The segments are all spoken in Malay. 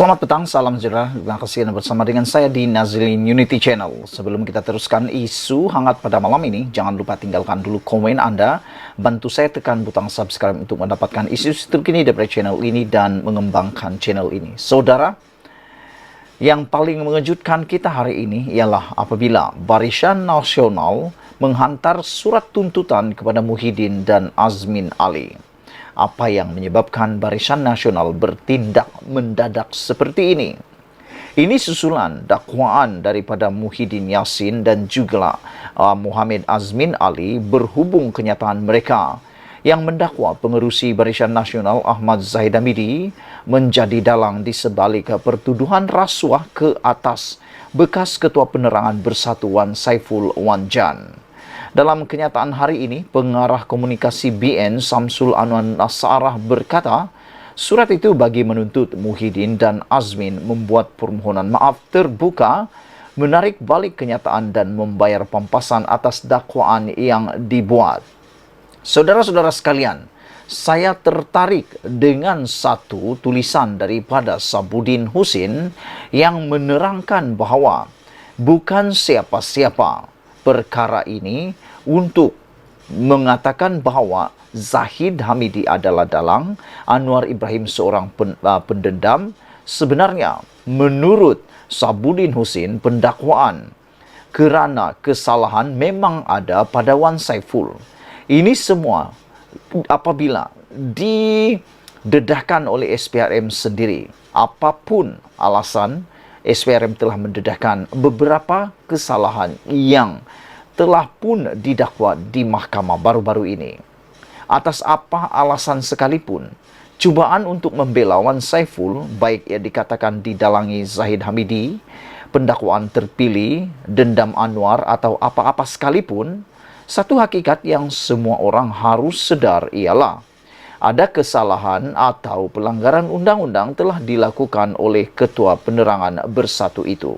Selamat petang, salam sejahtera. Terima kasih Anda bersama dengan saya di Nazilin Unity Channel. Sebelum kita teruskan isu hangat pada malam ini, jangan lupa tinggalkan dulu komen Anda. Bantu saya tekan butang subscribe untuk mendapatkan isu terkini dari channel ini dan mengembangkan channel ini. Saudara, yang paling mengejutkan kita hari ini ialah apabila Barisan Nasional menghantar surat tuntutan kepada Muhyiddin dan Azmin Ali. Apa yang menyebabkan Barisan Nasional bertindak mendadak seperti ini? Ini susulan dakwaan daripada Muhyiddin Yassin dan juga Muhammad Azmin Ali berhubung kenyataan mereka yang mendakwa pengerusi Barisan Nasional Ahmad Zahid Hamidi menjadi dalang di sebalik pertuduhan rasuah ke atas bekas Ketua Penerangan Bersatu Wan Saiful Wanjan. Dalam kenyataan hari ini, pengarah komunikasi BN Samsul Anwar Nasarah berkata, surat itu bagi menuntut Muhyiddin dan Azmin membuat permohonan maaf terbuka, menarik balik kenyataan dan membayar pampasan atas dakwaan yang dibuat. Saudara-saudara sekalian, saya tertarik dengan satu tulisan daripada Sabudin Husin yang menerangkan bahawa bukan siapa-siapa perkara ini untuk mengatakan bahawa Zahid Hamidi adalah dalang, Anwar Ibrahim seorang pendendam. Sebenarnya, menurut Sabudin Husin, pendakwaan kerana kesalahan memang ada pada Wan Saiful. Ini semua apabila didedahkan oleh SPRM sendiri. Apapun alasan, SPRM telah mendedahkan beberapa kesalahan yang telah pun didakwa di mahkamah baru-baru ini. Atas apa alasan sekalipun, cubaan untuk membela Wan Saiful, baik yang dikatakan didalangi Zahid Hamidi, pendakwaan terpilih, dendam Anwar atau apa-apa sekalipun, satu hakikat yang semua orang harus sedar ialah ada kesalahan atau pelanggaran undang-undang telah dilakukan oleh Ketua Penerangan Bersatu itu.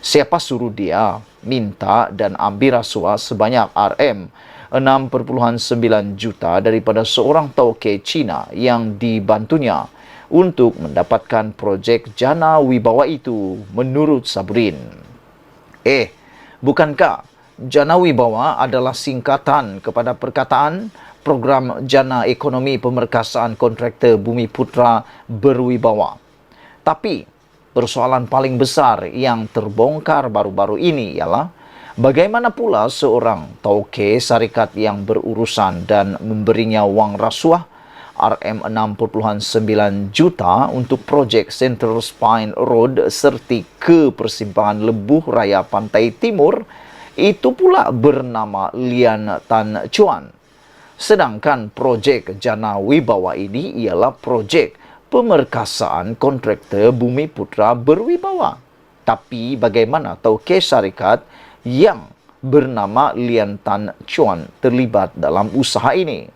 Siapa suruh dia minta dan ambil rasuah sebanyak RM6.9 juta daripada seorang tauke Cina yang dibantunya untuk mendapatkan projek Jana Wibawa itu menurut Sabudin. Bukankah Jana Wibawa adalah singkatan kepada perkataan Program Jana Ekonomi Pemerkasaan Kontraktor Bumi Putra Berwibawa? Tapi persoalan paling besar yang terbongkar baru-baru ini ialah bagaimana pula seorang tauke syarikat yang berurusan dan memberinya wang rasuah RM6.9 juta untuk projek Central Spine Road serti ke persimpangan Lebuh Raya Pantai Timur, itu pula bernama Lian Tan Chuan. Sedangkan projek Jana Wibawa ini ialah projek pemerkasaan kontraktor Bumi Putra Berwibawa. Tapi bagaimana tauke syarikat yang bernama Lian Tan Chuan terlibat dalam usaha ini?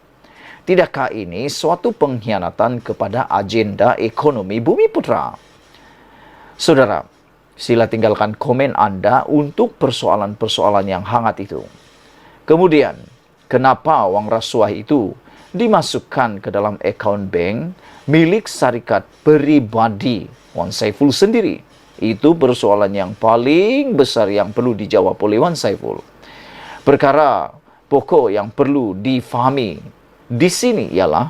Tidakkah ini suatu pengkhianatan kepada agenda ekonomi Bumi Putra? Saudara, sila tinggalkan komen Anda untuk persoalan-persoalan yang hangat itu. Kemudian, kenapa wang rasuah itu dimasukkan ke dalam akaun bank milik syarikat peribadi Wan Saiful sendiri? Itu persoalan yang paling besar yang perlu dijawab oleh Wan Saiful. Perkara pokok yang perlu difahami di sini ialah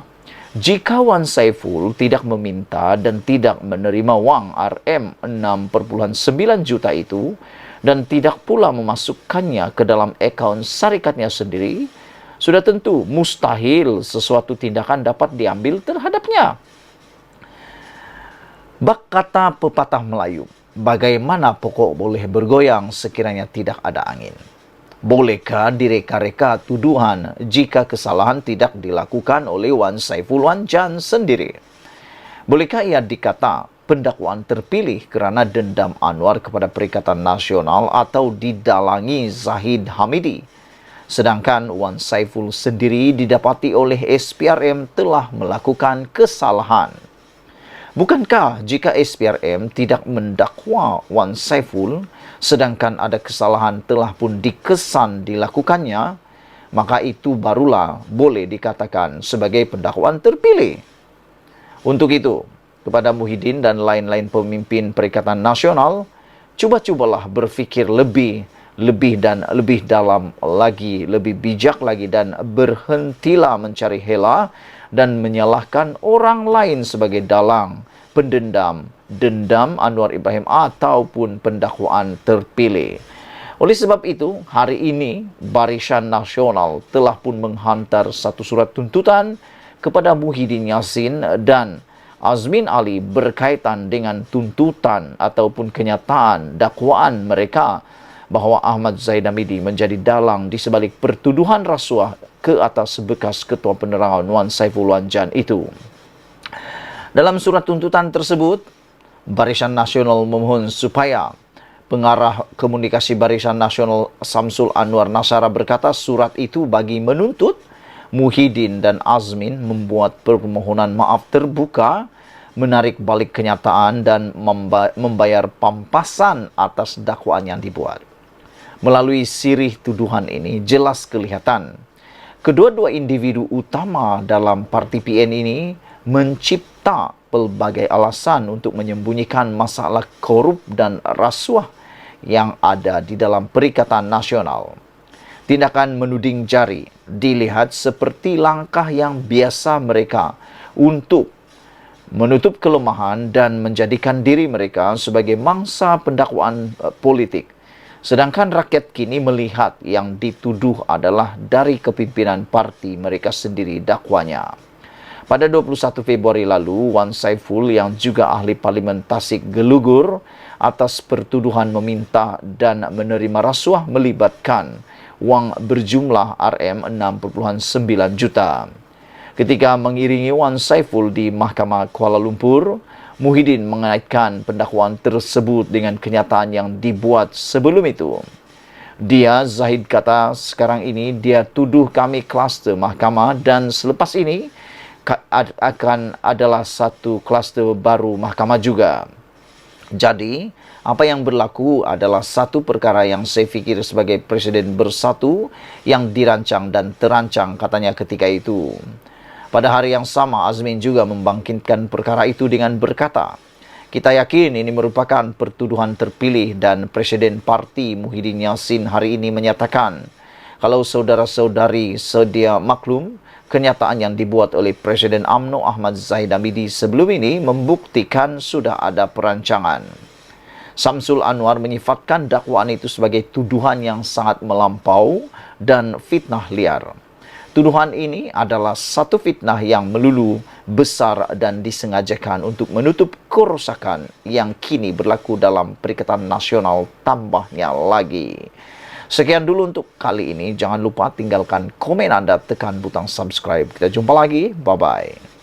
jika Wan Saiful tidak meminta dan tidak menerima wang RM6.9 juta itu dan tidak pula memasukkannya ke dalam akaun syarikatnya sendiri, sudah tentu mustahil sesuatu tindakan dapat diambil terhadapnya. Bak kata pepatah Melayu, bagaimana pokok boleh bergoyang sekiranya tidak ada angin? Bolehkah direka-reka tuduhan jika kesalahan tidak dilakukan oleh Wan Saiful Wanjan sendiri? Bolehkah ia dikata pendakwaan terpilih kerana dendam Anwar kepada Perikatan Nasional atau didalangi Zahid Hamidi? Sedangkan Wan Saiful sendiri didapati oleh SPRM telah melakukan kesalahan. Bukankah jika SPRM tidak mendakwa Wan Saiful, sedangkan ada kesalahan telah pun dikesan dilakukannya, maka itu barulah boleh dikatakan sebagai pendakwaan terpilih. Untuk itu, kepada Muhyiddin dan lain-lain pemimpin Perikatan Nasional, coba-cobalah berfikir lebih dalam lagi, lebih bijak lagi, dan berhentilah mencari hela dan menyalahkan orang lain sebagai dalang, pendendam, dendam Anwar Ibrahim ataupun pendakwaan terpilih. Oleh sebab itu, hari ini Barisan Nasional telah pun menghantar satu surat tuntutan kepada Muhyiddin Yassin dan Azmin Ali berkaitan dengan tuntutan ataupun kenyataan dakwaan mereka bahawa Ahmad Zahid Hamidi menjadi dalang di sebalik pertuduhan rasuah ke atas bekas Ketua Penerangan Wan Saiful Wanjan itu. Dalam surat tuntutan tersebut, Barisan Nasional memohon supaya Pengarah Komunikasi Barisan Nasional Samsul Anwar Nasara berkata surat itu bagi menuntut Muhyiddin dan Azmin membuat permohonan maaf terbuka, menarik balik kenyataan dan membayar pampasan atas dakwaan yang dibuat. Melalui sirih tuduhan ini jelas kelihatan kedua-dua individu utama dalam parti PN ini mencipta pelbagai alasan untuk menyembunyikan masalah korup dan rasuah yang ada di dalam Perikatan Nasional. Tindakan menuding jari dilihat seperti langkah yang biasa mereka untuk menutup kelemahan dan menjadikan diri mereka sebagai mangsa pendakwaan politik. Sedangkan rakyat kini melihat yang dituduh adalah dari kepimpinan parti mereka sendiri dakwanya. Pada 21 Februari lalu, Wan Saiful yang juga ahli parlimen Tasik gelugur atas pertuduhan meminta dan menerima rasuah melibatkan wang berjumlah Rm6.9 juta. Ketika mengiringi Wan Saiful di Mahkamah Kuala Lumpur, Muhyiddin mengaitkan pendakwaan tersebut dengan kenyataan yang dibuat sebelum itu. Dia, Zahid kata, sekarang ini dia tuduh kami kluster mahkamah dan selepas ini akan adalah satu kluster baru mahkamah juga. Jadi, apa yang berlaku adalah satu perkara yang saya fikir sebagai Presiden Bersatu yang dirancang dan terancang, katanya ketika itu. Pada hari yang sama, Azmin juga membangkitkan perkara itu dengan berkata, kita yakin ini merupakan pertuduhan terpilih dan Presiden Parti Muhyiddin Yassin hari ini menyatakan, kalau saudara-saudari sedia maklum, kenyataan yang dibuat oleh Presiden UMNO Ahmad Zahid Hamidi sebelum ini membuktikan sudah ada perancangan. Samsul Anwar menyifatkan dakwaan itu sebagai tuduhan yang sangat melampau dan fitnah liar. Tuduhan ini adalah satu fitnah yang melulu, besar dan disengajakan untuk menutup kerusakan yang kini berlaku dalam Perikatan Nasional tambahnya lagi. Sekian dulu untuk kali ini. Jangan lupa tinggalkan komen Anda, tekan butang subscribe. Kita jumpa lagi. Bye-bye.